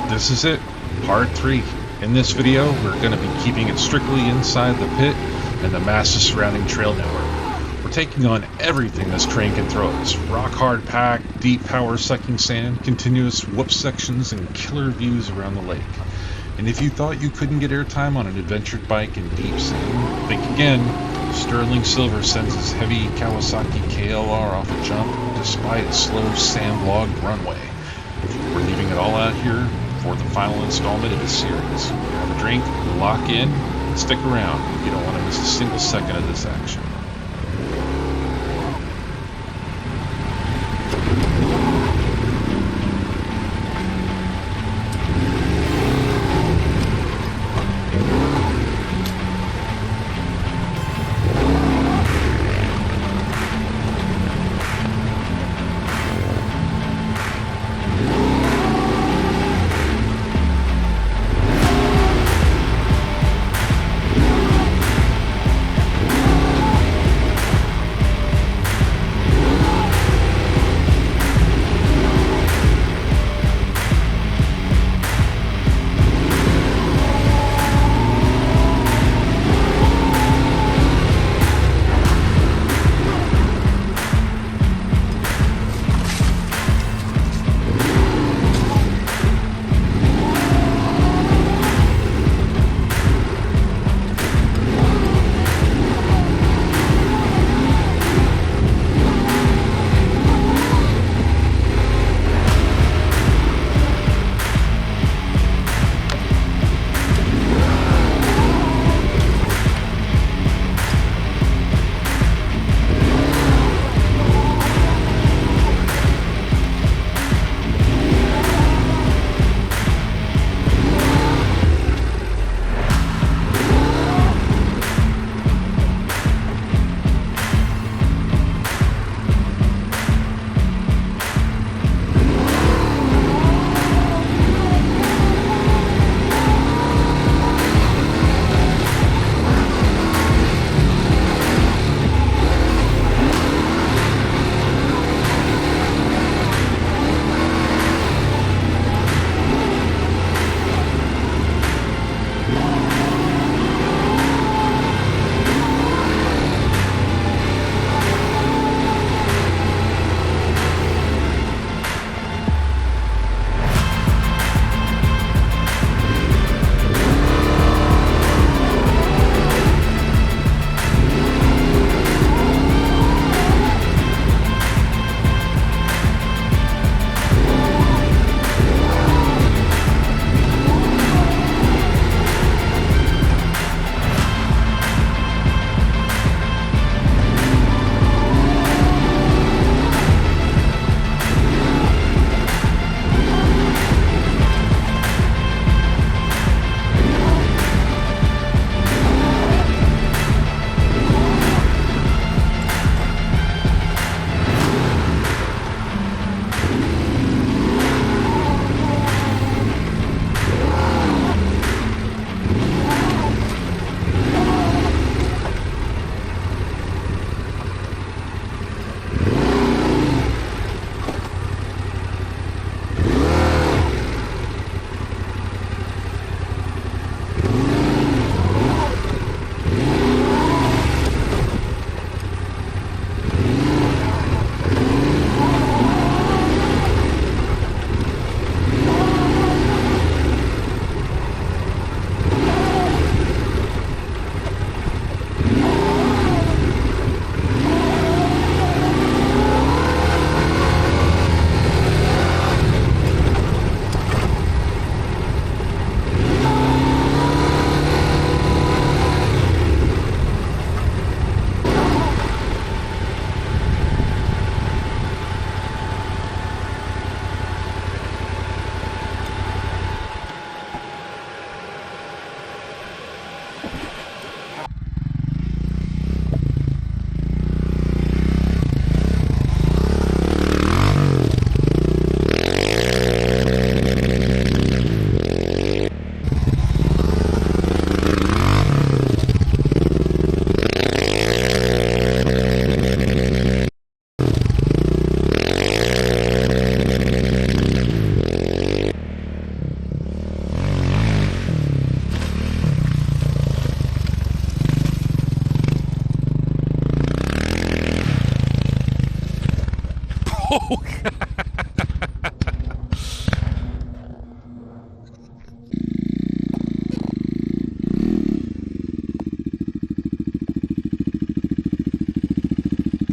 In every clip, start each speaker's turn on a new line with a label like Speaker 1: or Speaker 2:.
Speaker 1: This is it, part 3. In this video, we're going to be keeping it strictly inside the pit and the massive surrounding trail network. We're taking on everything this terrain can throw us. Rock hard pack, deep power sucking sand, continuous whoop sections, and killer views around the lake. And if you thought you couldn't get airtime on an adventure bike in deep sand, think again. Sterling Silver sends his heavy Kawasaki KLR off a jump despite its slow sand-logged runway. We're leaving it all out here for the final installment of the series. Have a drink, lock in, and stick around. You don't want to miss a single second of this action.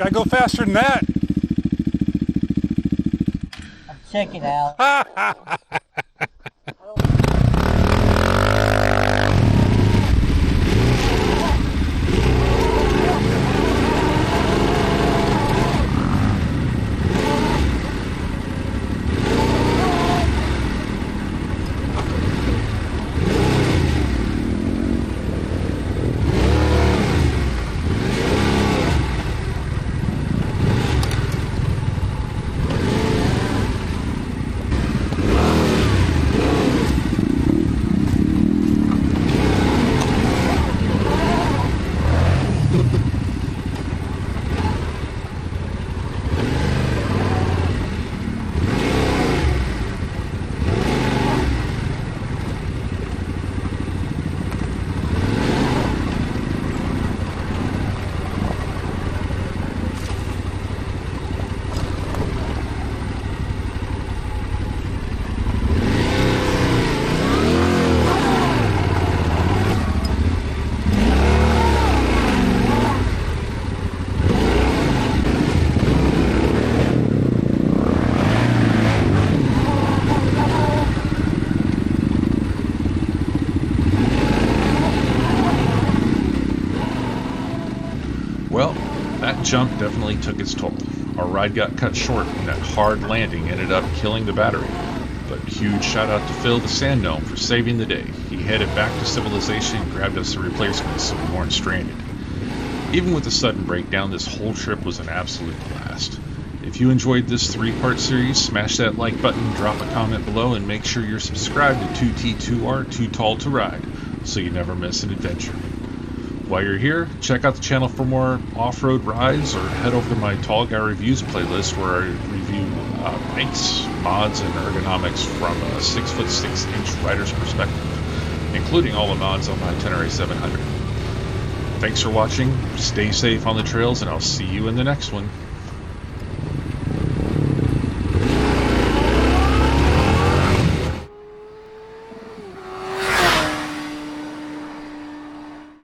Speaker 1: Gotta go faster than that.
Speaker 2: Check it out.
Speaker 1: Well, that jump definitely took its toll. Our ride got cut short and that hard landing ended up killing the battery. But huge shout out to Phil the Sand Gnome for saving the day. He headed back to civilization and grabbed us a replacement so we weren't stranded. Even with the sudden breakdown, this whole trip was an absolute blast. If you enjoyed this 3-part series, smash that like button, drop a comment below, and make sure you're subscribed to 2T2R Too Tall to Ride so you never miss an adventure. While you're here, check out the channel for more off-road rides, or head over to my Tall Guy Reviews playlist where I review bikes, mods, and ergonomics from a 6'6" rider's perspective, including all the mods on my Tenere 700. Thanks for watching, stay safe on the trails, and I'll see you in the next one.